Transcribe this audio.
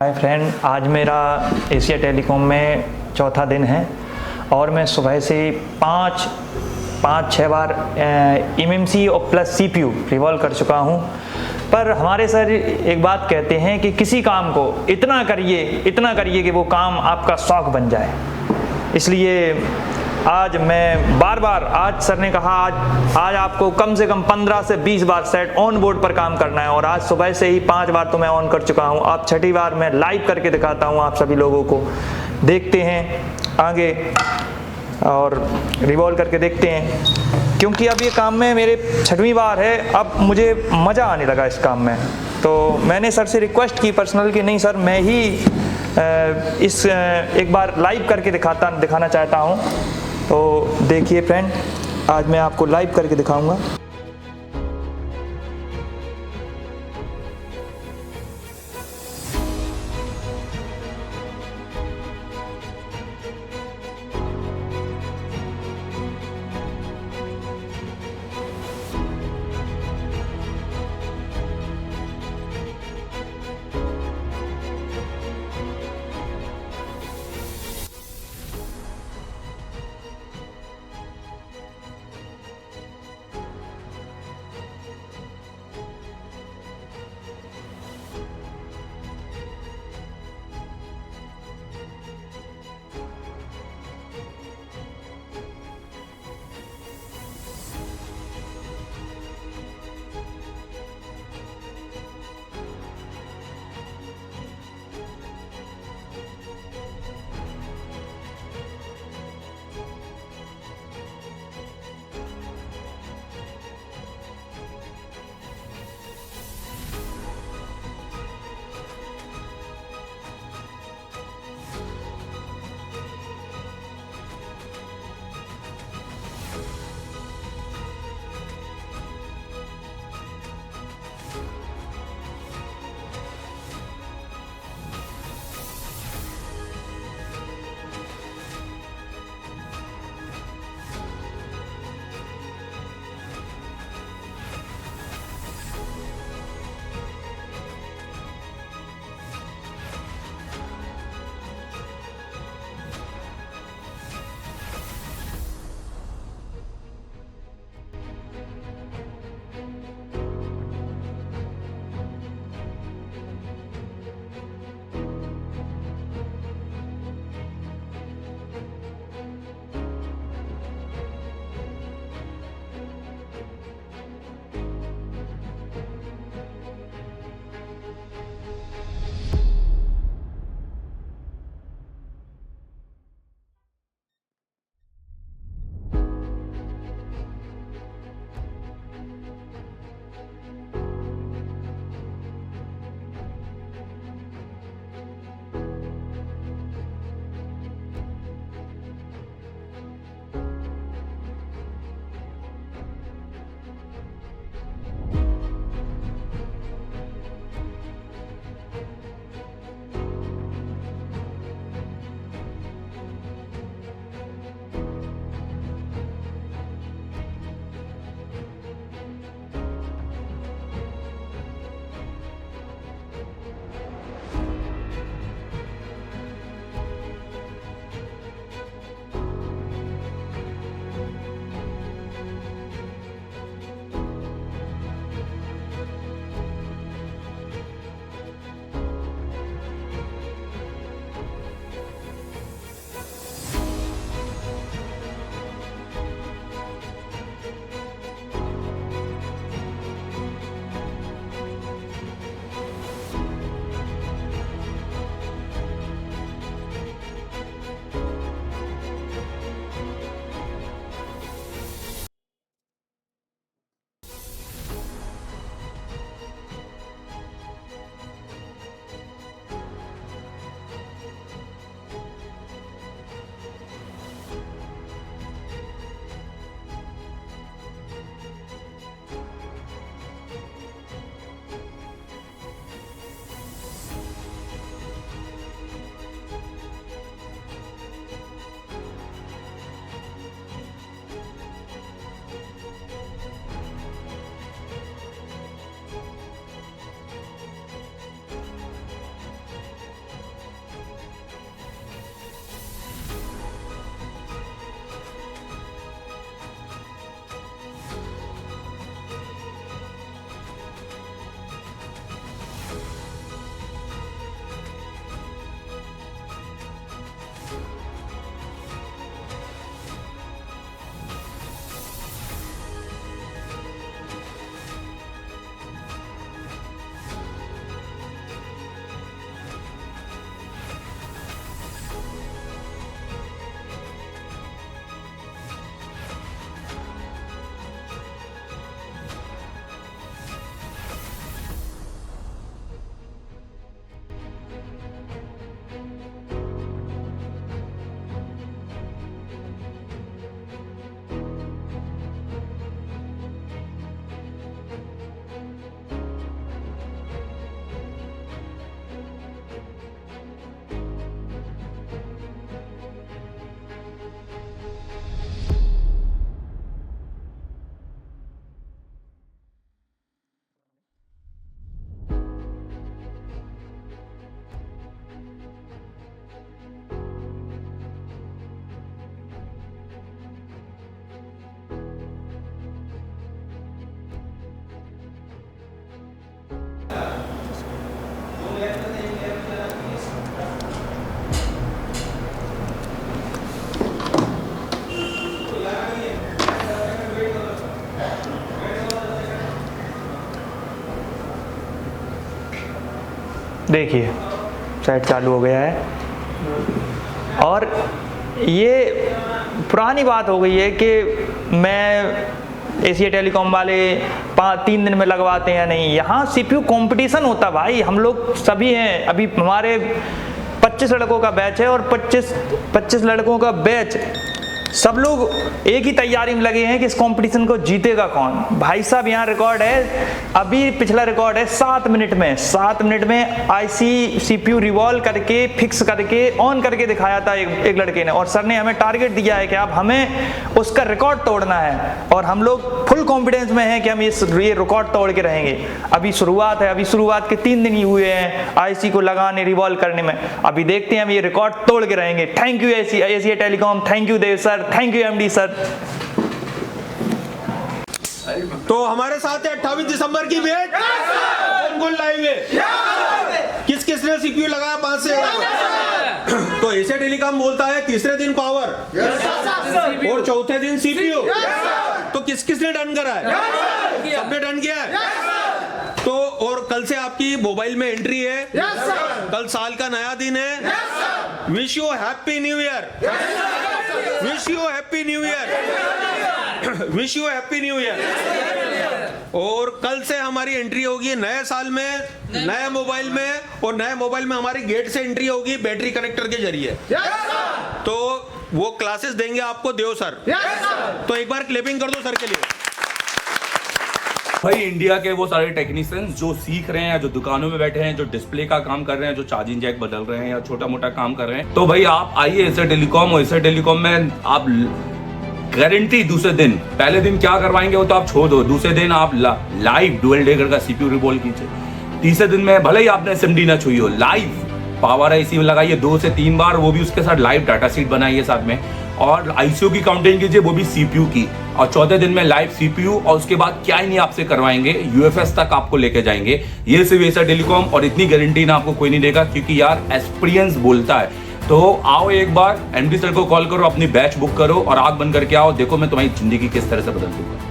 Hi friend, आज मेरा Asia telecom में चौथा दिन है और मैं सुबह से पाँच छः बार एमएमसी और प्लस सीपीयू रिवॉल्व कर चुका हूँ। पर हमारे सर एक बात कहते हैं कि किसी काम को इतना करिए कि वो काम आपका शौक बन जाए। इसलिए आज मैं आज सर ने कहा आज आपको कम से कम 15 से 20 बार सेट ऑन बोर्ड पर काम करना है और आज सुबह से ही 5 बार तो मैं ऑन कर चुका हूँ। अब छठी बार मैं लाइव करके दिखाता हूँ आप सभी लोगों को। देखते हैं आगे और रिवॉल्व करके देखते हैं, क्योंकि अब ये काम में मेरे 6वीं बार है। अब मुझे मज़ा आने लगा इस काम में, तो मैंने सर से रिक्वेस्ट की पर्सनल कि नहीं सर, मैं ही एक बार लाइव करके दिखाना चाहता हूँ। तो देखिए फ्रेंड, आज मैं आपको लाइव करके दिखाऊंगा। देखिए सेट चालू हो गया है। और ये पुरानी बात हो गई है कि मैं एशिया टेलीकॉम वाले 3 दिन में लगवाते हैं या नहीं। यहाँ CPU कंपटीशन होता भाई, हम लोग सभी हैं। अभी हमारे 25 लड़कों का बैच है और 25 लड़कों का बैच, सब लोग एक ही तैयारी में लगे हैं कि इस कंपटीशन को जीतेगा कौन। भाई साहब यहाँ रिकॉर्ड है, अभी पिछला रिकॉर्ड है 7 मिनट में 7 मिनट में IC CPU रिवॉल्व करके फिक्स करके ऑन करके दिखाया था एक लड़के ने। और सर ने हमें टारगेट दिया है कि अब हमें उसका रिकॉर्ड तोड़ना है, और हम लोग फुल कॉन्फिडेंस में हैं कि हम ये रिकॉर्ड तोड़ के रहेंगे। अभी शुरुआत है, अभी शुरुआत के 3 दिन ही हुए हैं IC को लगाने रिवॉल्व करने में। अभी देखते हैं हम ये रिकॉर्ड तोड़ के रहेंगे। Thank you Asia telecom, thank you Dev sir, thank you MD sir. तो हमारे साथ है 28 दिसंबर की बैच, कौन लाइव है, किस किस ने CPU लगाया 5 से। तो एशिया टेलीकॉम बोलता है तीसरे दिन पावर और चौथे दिन CPU। तो किस किस ने डन करा है? सबने डन किया है। तो और कल से आपकी मोबाइल में एंट्री है, कल साल का नया दिन है। Wish you happy new year, wish you happy new year, wish you happy new year. और कल से हमारी एंट्री होगी नए साल में नए मोबाइल में, और नए मोबाइल में हमारी गेट से एंट्री होगी बैटरी कनेक्टर के जरिए। तो वो क्लासेस देंगे आपको देव सर। तो एक बार क्लैपिंग कर दो सर के लिए। भाई इंडिया के वो सारे टेक्नीशियंस जो सीख रहे हैं, जो दुकानों में बैठे हैं, जो डिस्प्ले का काम कर रहे हैं, जो चार्जिंग जैक बदल रहे हैं या छोटा मोटा काम कर रहे हैं, तो भाई आप आइए एशिया टेलीकॉम। और एशिया टेलीकॉम में आप गारंटी दूसरे दिन, पहले दिन क्या करवाएंगे वो तो आप छोड़ दो, दूसरे दिन आप लाइव डुअल डेकर का CPU रिवॉल्व कीजिए। तीसरे दिन में भले ही आपने SMD ना छुई हो, लाइव पावर IC में लगाइए 2 से 3 बार, वो भी उसके साथ लाइव डाटा शीट बनाइए साथ में, और ICO की काउंटिंग कीजिए, वो भी CPU की। और चौथे दिन में लाइव CPU, और उसके बाद क्या ही नहीं आपसे करवाएंगे, UFS तक आपको लेके जाएंगे। ये सिर्फ एशिया टेलीकॉम, और इतनी गारंटी ना आपको कोई नहीं देगा, क्योंकि यार एक्सपीरियंस बोलता है। तो आओ एक बार MD सर को कॉल करो, अपनी बैच बुक करो और आंख बंद करके आओ, देखो मैं तुम्हारी जिंदगी किस तरह से बदल दूंगा।